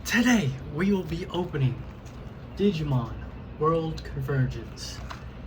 Today we will be opening Digimon World Convergence.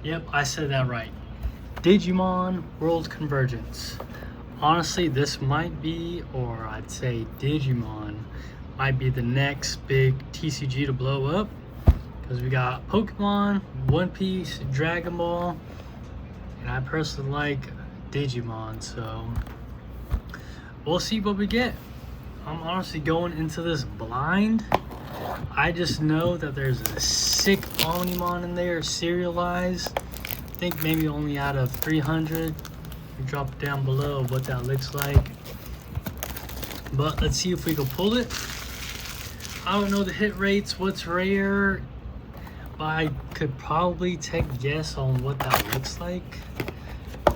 Yep, I said that right. Digimon World Convergence. Honestly, this might be, or I'd say Digimon might be the next big TCG to blow up, because we got Pokemon, One Piece, Dragon Ball, and I personally like Digimon, so we'll see what we get. I'm honestly going into this blind. I just know that there's a sick Omnimon in there, serialized. I think maybe only out of 300. Drop it down below what that looks like. But let's see if we can pull it. I don't know the hit rates, what's rare, but I could probably take a guess on what that looks like.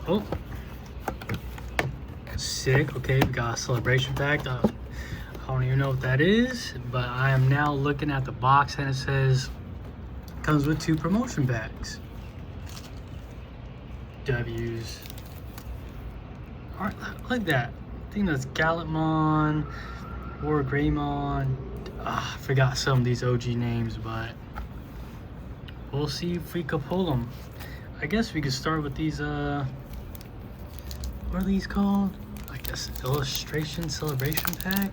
Oh, sick. Okay, we got a celebration pack. I don't even know what that is, but I am now looking at the box and it says comes with 2 promotion packs. W's. Alright, like that. I think that's Gallantmon, or Greymon. I forgot some of these OG names, but we'll see if we could pull them. I guess we could start with these, what are these called? I guess illustration celebration pack.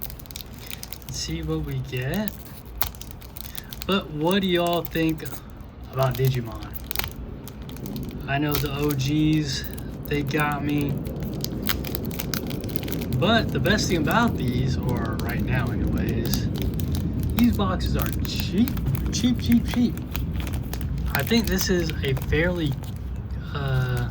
Let's see what we get. But what do y'all think about Digimon? I know the OGs, they got me. But the best thing about these, or right now anyways, these boxes are cheap. I think this is a fairly, I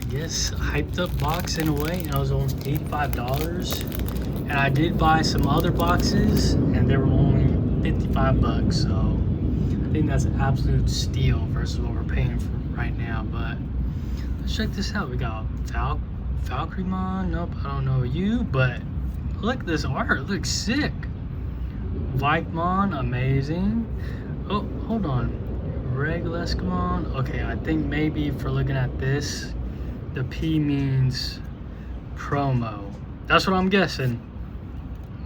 guess, hyped up box in a way. And it was only $85. And I did buy some other boxes and they were only 55 bucks. So I think that's an absolute steal versus what we're paying for right now. But let's check this out. We got Valkyremon. Nope, I don't know you, but look at this art. It looks sick. Vikemon, amazing. Oh, hold on. Regulescamon. Okay, I think maybe if we're looking at this, the P means promo. That's what I'm guessing.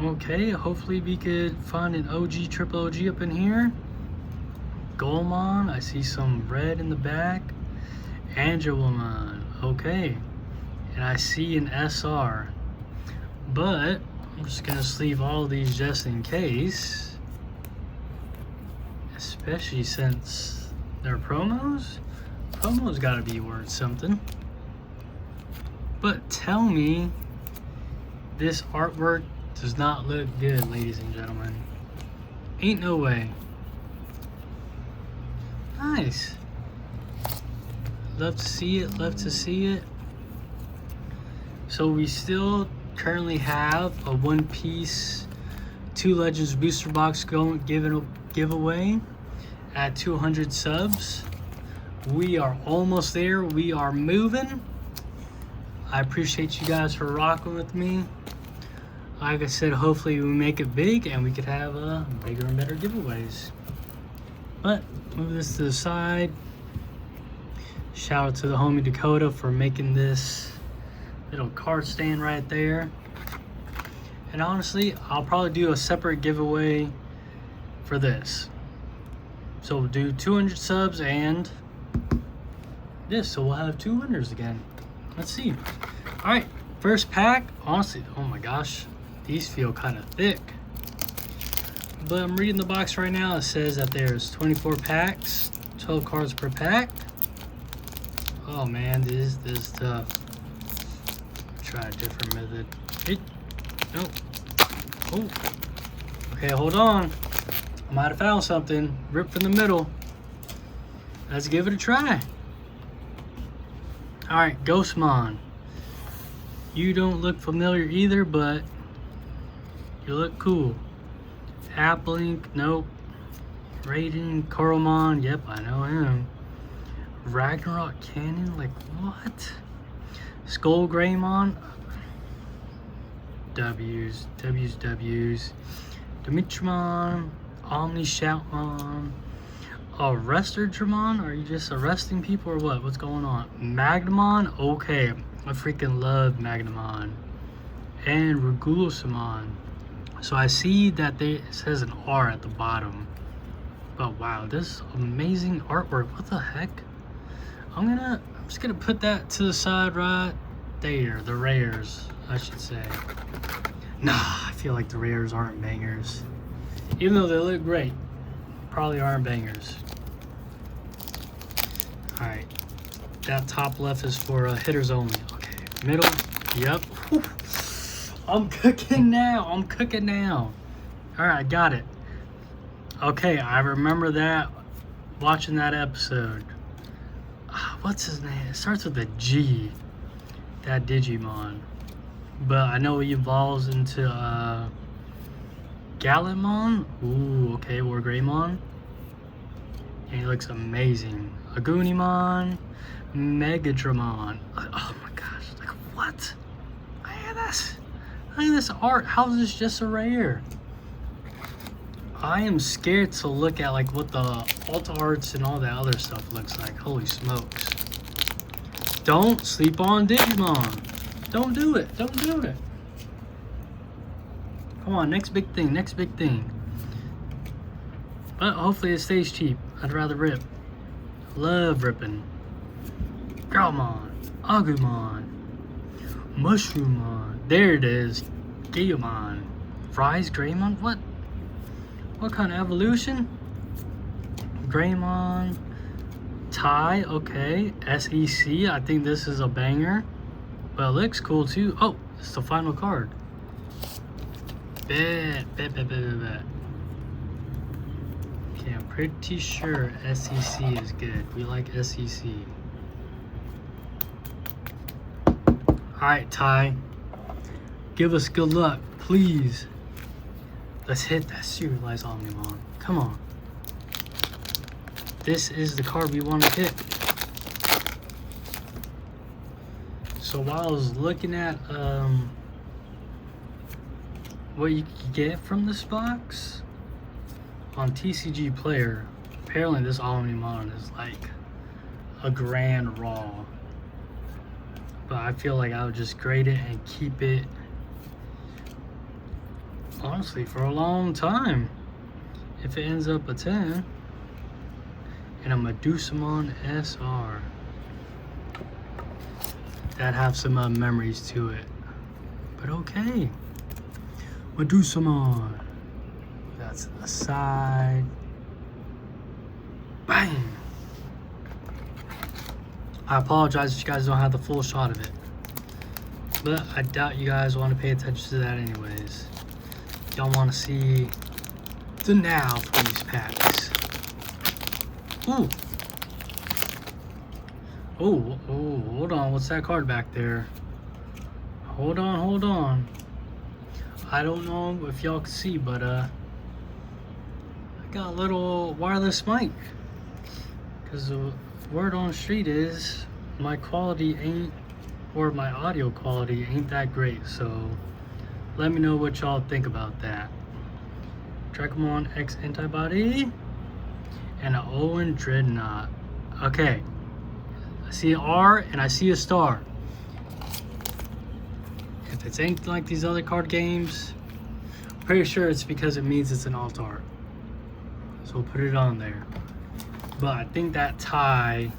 Okay, hopefully we could find an OG, triple OG up in here. Golemon, I see some red in the back. Angelomon, okay. And I see an SR. But I'm just gonna sleeve all of these just in case. Especially since they're promos. Promos gotta be worth something. But tell me this artwork does not look good, ladies and gentlemen. Ain't no way. Nice. Love to see it, love to see it. So we still currently have a One Piece 2 Legends booster box going giveaway at 200 subs. We are almost there. We are moving. I appreciate you guys for rocking with me. Like I said, hopefully we make it big and we could have bigger and better giveaways. But move this to the side. Shout out to the homie Dakota for making this little card stand right there. And honestly, I'll probably do a separate giveaway for this. So we'll do 200 subs and this, so we'll have 2 winners again. Let's see. All right, first pack. Honestly, oh my gosh, these feel kind of thick. But I'm reading the box right now. It says that there's 24 packs, 12 cards per pack. Oh man, this is tough. Try a different method. Nope. Oh. Okay, hold on. I might have found something. Rip from the middle. Let's give it a try. Alright, Ghostmon. You don't look familiar either, but you look cool. Applink, nope. Raiden, Coromon, yep, I know him. Ragnarok Cannon, like what? Skull Greymon. W's. Dimitrimon, Omni Shoutmon. Arresterdramon? Are you just arresting people or what? What's going on? Magnamon? Okay, I freaking love Magnamon. And Regulusamon. So I see that it says an R at the bottom. But wow, this amazing artwork. What the heck? I'm just gonna put that to the side right there. The rares, I should say. Nah, I feel like the rares aren't bangers. Even though they look great, probably aren't bangers. Alright. That top left is for hitters only. Okay. Middle. Yep. Whew. I'm cooking now. I'm cooking now. Alright, got it. Okay, I remember that. Watching that episode. What's his name? It starts with a G. That Digimon. But I know he evolves into Galamon. Ooh, okay, or Greymon. And he looks amazing. Agunimon. Megatramon. Oh my gosh. Like, what? Look at this art. How is this just a rare? I am scared to look at like what the alt arts and all that other stuff looks like. Holy smokes. Don't sleep on Digimon. Don't do it. Don't do it. Come on, next big thing. Next big thing. But hopefully it stays cheap. I'd rather rip. Love ripping. Girlmon. Agumon. Mushroomon. There it is. Digimon. Rise Greymon? What? What kind of evolution? Greymon. Tai, okay. SEC, I think this is a banger. But it looks cool too. Oh, it's the final card. Bet. Okay, I'm pretty sure SEC is good. We like SEC. Alright, Tai. Give us good luck, please. Let's hit that serialized Omnimon. Come on. This is the card we want to hit. So while I was looking at what you can get from this box on TCG Player, apparently this Omnimon is like a grand raw. But I feel like I would just grade it and keep it honestly for a long time. If it ends up a 10. And a Medusamon SR. That have some memories to it. But okay. Medusamon. That's the side. Bang! I apologize if you guys don't have the full shot of it. But I doubt you guys want to pay attention to that anyways. Y'all want to see the now for these packs. Ooh. Oh, hold on. What's that card back there? Hold on. I don't know if y'all can see, but I got a little wireless mic. Because the word on the street is my quality ain't, or my audio quality ain't that great. So let me know what y'all think about that. Digimon X Antibody. And an Owen Dreadnought. Okay. I see an R and I see a star. If it's anything like these other card games, I'm pretty sure it's because it means it's an alt art. So we'll put it on there. But I think that Tai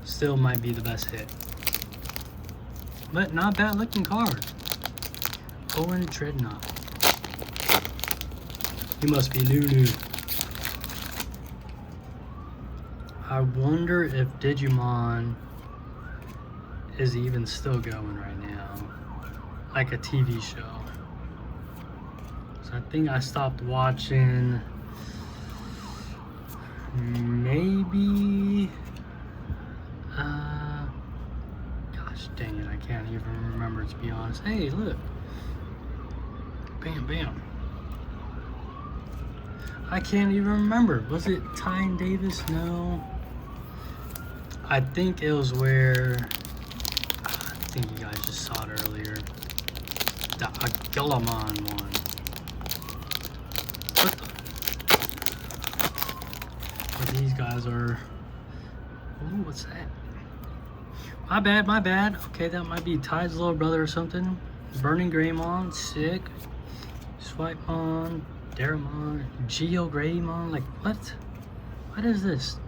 still might be the best hit. But not bad looking card. Owen Dreadnought. He must be new. I wonder if Digimon is even still going right now, like a TV show. So I think I stopped watching maybe, gosh dang it, I can't even remember to be honest. Hey, look, bam. I can't even remember. Was it Tyne Davis? No. I think it was where, I think you guys just saw it earlier. The Aguilamon one. What the? But these guys are, ooh, what's that? My bad. Okay, that might be Ty's little brother or something. Burning Greymon, sick. Swipemon, Daramon, Geogreymon. Like, what? What is this?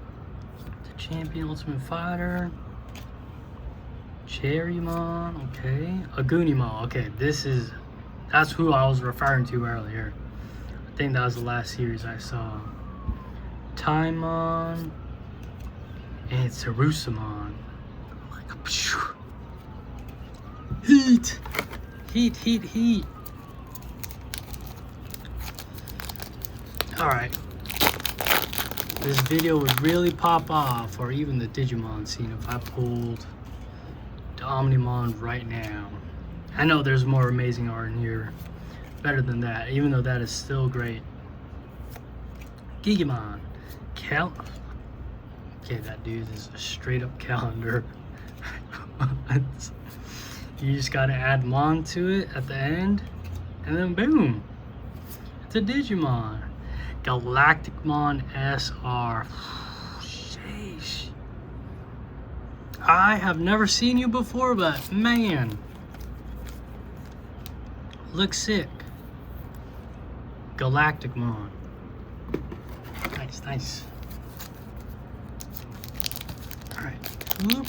The Champion Ultimate Fighter. Cherrymon, okay. Agunimon, okay. That's who I was referring to earlier. I think that was the last series I saw. Timon. And Sarusamon. Like, heat! Heat, heat, heat. Alright. This video would really pop off, or even the Digimon scene, if I pulled the Omnimon right now. I know there's more amazing art in here. Better than that, even though that is still great. Digimon. Okay, that dude is a straight up calendar. You just gotta add Mon to it at the end, and then boom, it's a Digimon. Galacticmon SR. Sheesh. I have never seen you before, but man, looks sick. Galacticmon. Nice, nice. Alright. Whoop.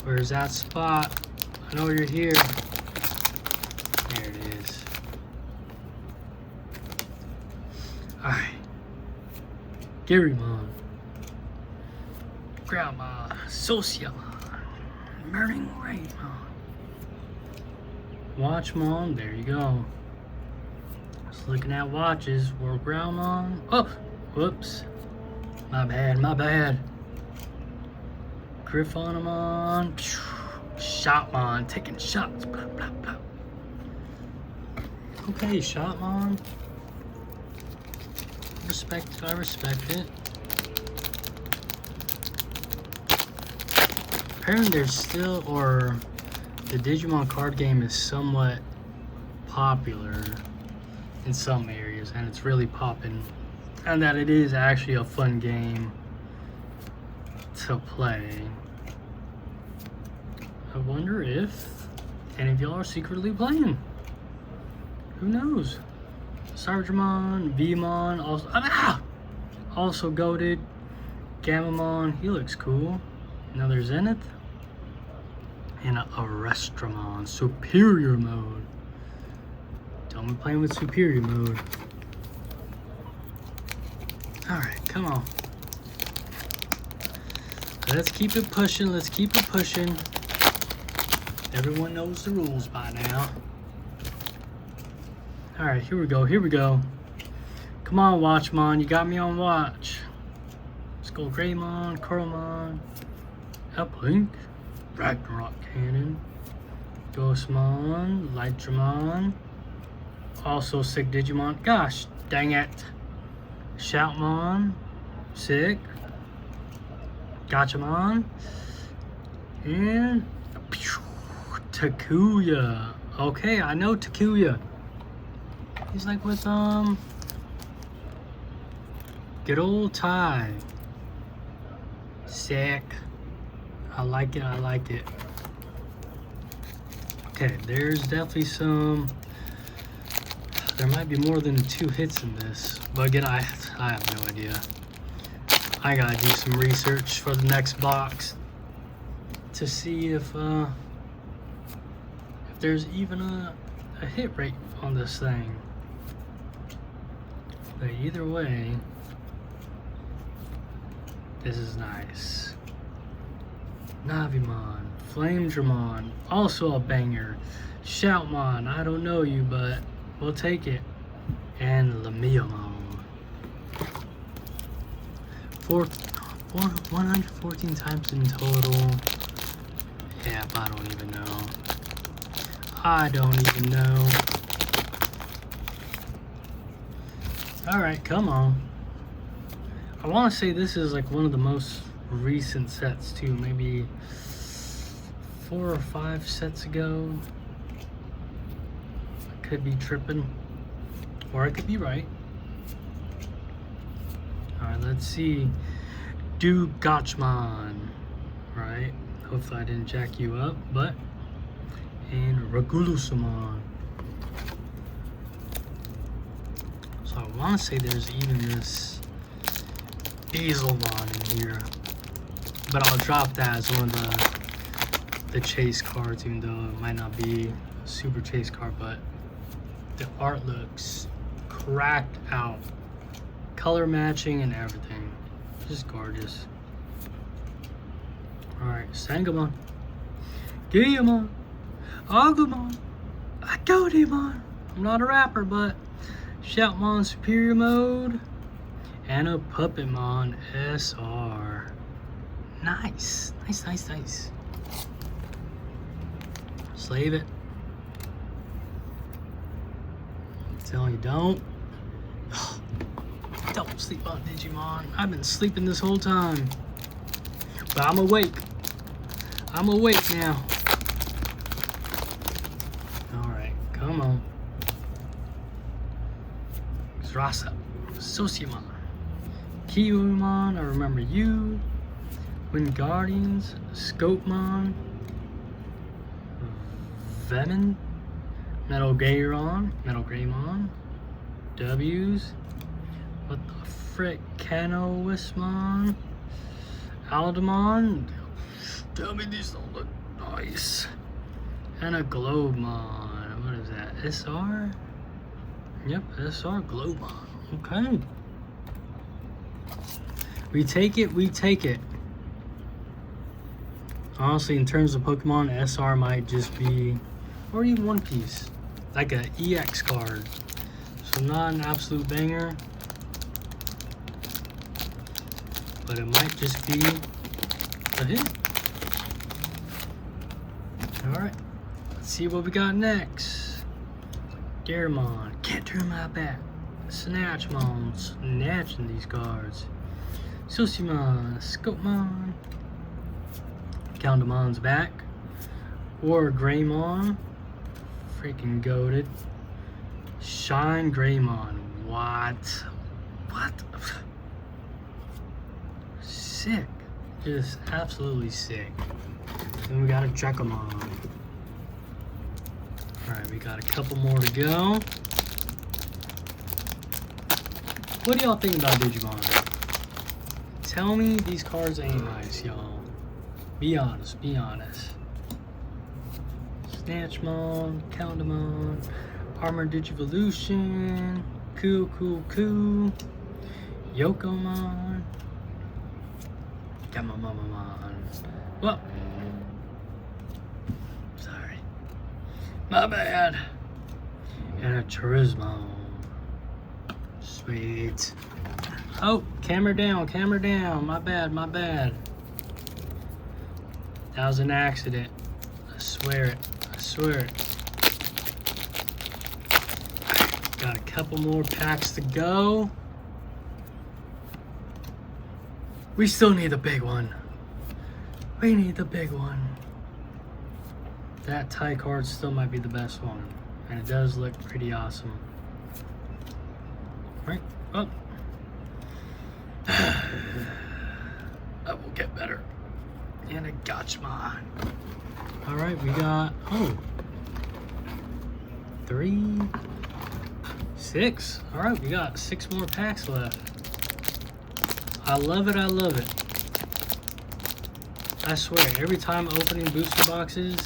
Where's that spot? I know you're here. There it is. Alright. Garymon. Grandma. Sociamon. Murdering Raymon. Watchmon. There you go. Just looking at watches. World Groundmon. Oh! Whoops. My bad, my bad. Griffonomon. Shotmon. Taking shots. Blah, blah, blah. Okay, Shotmon. I respect it. Apparently there's still, or the Digimon card game is somewhat popular in some areas, and it's really popping, and that it is actually a fun game to play. I wonder if any of y'all are secretly playing. Who knows? Sargemon, Vmon, also goated. Gamamon, he looks cool. Another Zenith. And a Arrestramon, Superior Mode. Don't be playing with Superior Mode. Alright, come on. Let's keep it pushing, let's keep it pushing. Everyone knows the rules by now. Alright, here we go, here we go. Come on, Watchmon, you got me on watch. Skull Greymon, Curlmon, Uplink, Ragnarok Cannon, Ghostmon, Lightramon, also sick Digimon. Gosh, dang it. Shoutmon, sick. Gachamon, and Takuya. Okay, I know Takuya. He's like with good old Ty. Sick. I like it, I like it. Okay, there's definitely some. There might be more than 2 hits in this, but again, I have no idea. I gotta do some research for the next box to see if there's even a hit rate on this thing. But either way, this is nice. Navimon, Flamedramon, also a banger. Shoutmon, I don't know you, but we'll take it. And Lamiamon. 114 times in total. Yeah, I don't even know. I don't even know. Alright, come on. I want to say this is like one of the most recent sets too. Maybe 4 or 5 sets ago. I could be tripping. Or I could be right. Alright, let's see. Gachmon. Right? Hopefully I didn't jack you up, but. And Regulusamon. So I want to say there's even this Hazelmon in here, but I'll drop that as one of the chase cards, even though it might not be a super chase card. But the art looks cracked out, color matching and everything, just gorgeous. All right, Sangamon, Digimon, Agumon, Agodimon. I'm not a rapper, but Shoutmon Superior Mode and a Puppetmon SR. Nice, nice, nice, nice. Slave it. I'm telling you, don't sleep on Digimon. I've been sleeping this whole time, but I'm awake. I'm awake now. All right, come on. Rasa, Sociamon, Kiwimon, I remember you, Wind Guardians, Scopemon, Venom, Metal Greymon, W's, what the frick, Canowismon, Aldemon, tell me these don't look nice, and a Globemon, what is that, SR? Yep, SR Globon. Okay. We take it, we take it. Honestly, in terms of Pokemon, SR might just be, or even One Piece, like a EX card. So not an absolute banger, but it might just be a hit. Alright, let's see what we got next. Garemon, can't turn my back. Snatchmon, snatching these cards. Susimon, Scopemon, Countermon's back. Or Greymon, freaking goated. Shine Greymon, what? Sick, just absolutely sick. Then we got a Dracomon. Alright, we got a couple more to go. What do y'all think about Digimon? Tell me these cards ain't nice, y'all. Be honest, be honest. Snatchmon, Countermon, Armor Digivolution, Cool, Yokomon, Gamamamamon. Well, sorry. My bad. And a Charisma. Sweet. Oh, camera down. My bad. That was an accident. I swear it. Got a couple more packs to go. We still need the big one. That tie card still might be the best one. And it does look pretty awesome. Right? Oh. I will get better. And a Gotchmon. Alright, we got, 3, 6. Alright, we got 6 more packs left. I love it. I swear, every time opening booster boxes,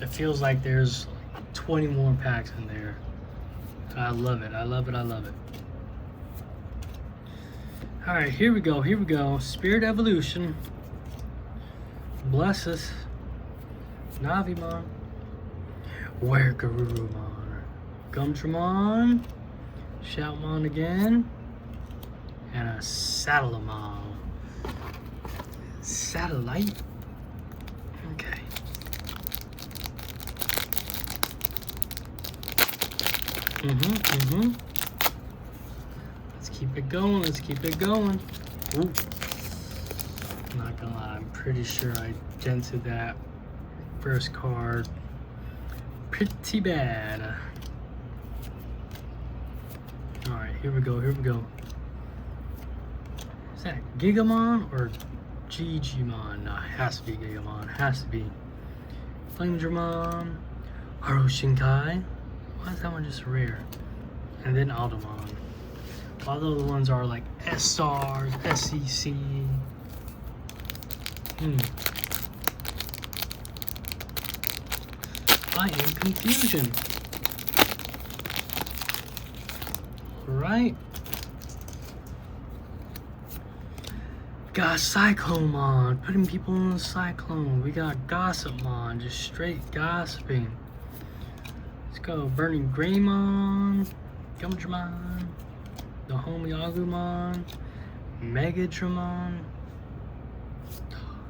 it feels like there's 20 more packs in there. I love it. Alright, here we go. Spirit Evolution. Bless us. Navimon. Wergarurumon. Gumdramon. Shoutmon again. And a Satellamon. Satellite? Okay. Let's keep it going. Ooh. I'm not gonna lie, I'm pretty sure I dented that first card pretty bad. Alright, here we go. Is that Gigamon or Digimon? No, it has to be Gigamon. Flame Dramon. Aroshinkai. Why is that one just rare? and then Alderman. All the other ones are like SRs, SEC. I am confusion. Alright. Got Cyclomon, putting people in the Cyclone. We got Gossipmon, just straight gossiping. Let's go. Burning Greymon, Gumdramon, the homie Agumon, Megatramon,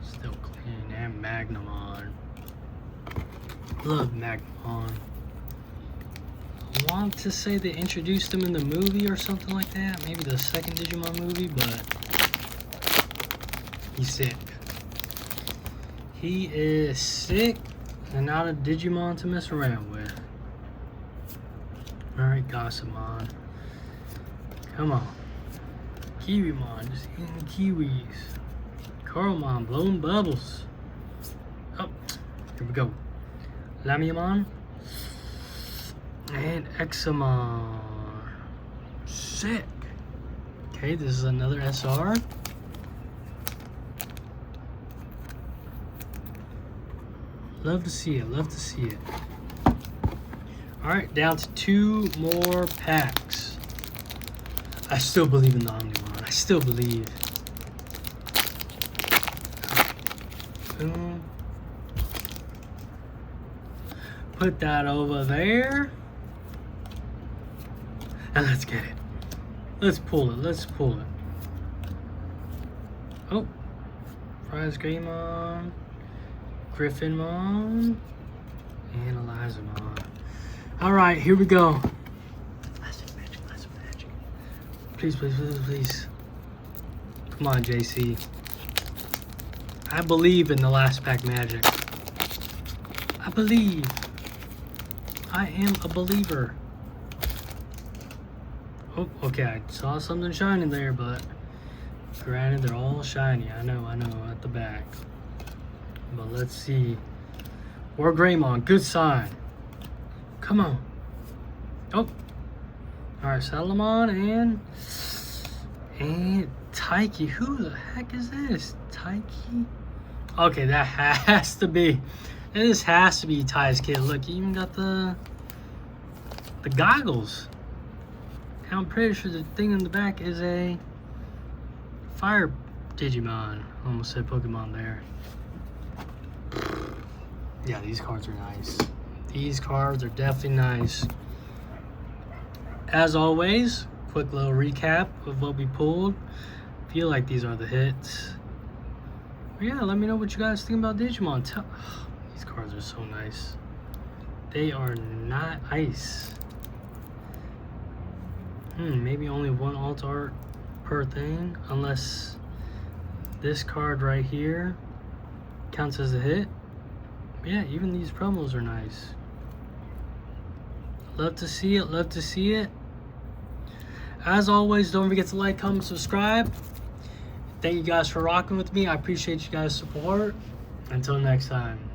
still clean, and Magnamon. Love Magnamon. I want to say they introduced him in the movie or something like that, maybe the second Digimon movie, but he's sick. He is sick and not a Digimon to mess around with. Alright, Gossipmon. Come on. Kiwimon, just eating kiwis. Carlmon, blowing bubbles. Oh, here we go. Lamiamon. And Examon. Sick. Okay, this is another SR. Love to see it, love to see it. Alright, down to 2 more packs. I still believe in the Omnimon. I still believe. Boom. Put that over there. And let's get it. Let's pull it, let's pull it. Oh. Prize Greymon. Griffinmon. And Elizamon. Alright, here we go. Lesson magic, lesson magic. Please, please, please, please. Come on, JC. I believe in the last pack magic. I believe. I am a believer. Oh, okay, I saw something shining there, but granted, they're all shiny. I know, at the back. But let's see. Or Greymon, good sign. Come on. Oh. Alright, Salamon and Taiki. Who the heck is this? Taiki? Okay, that has to be. This has to be Ty's kid. Look, he even got the goggles. I'm pretty sure the thing in the back is a fire Digimon. Almost said Pokemon there. Yeah, these cards are nice. These cards are definitely nice. As always, quick little recap of what we pulled. Feel like these are the hits. But yeah, let me know what you guys think about Digimon. These cards are so nice. They are not ice. Maybe only 1 alt art per thing, unless this card right here counts as a hit. But yeah, even these promos are nice. Love to see it, love to see it. As always, don't forget to like, comment, subscribe. Thank you guys for rocking with me. I appreciate you guys' support. Until next time.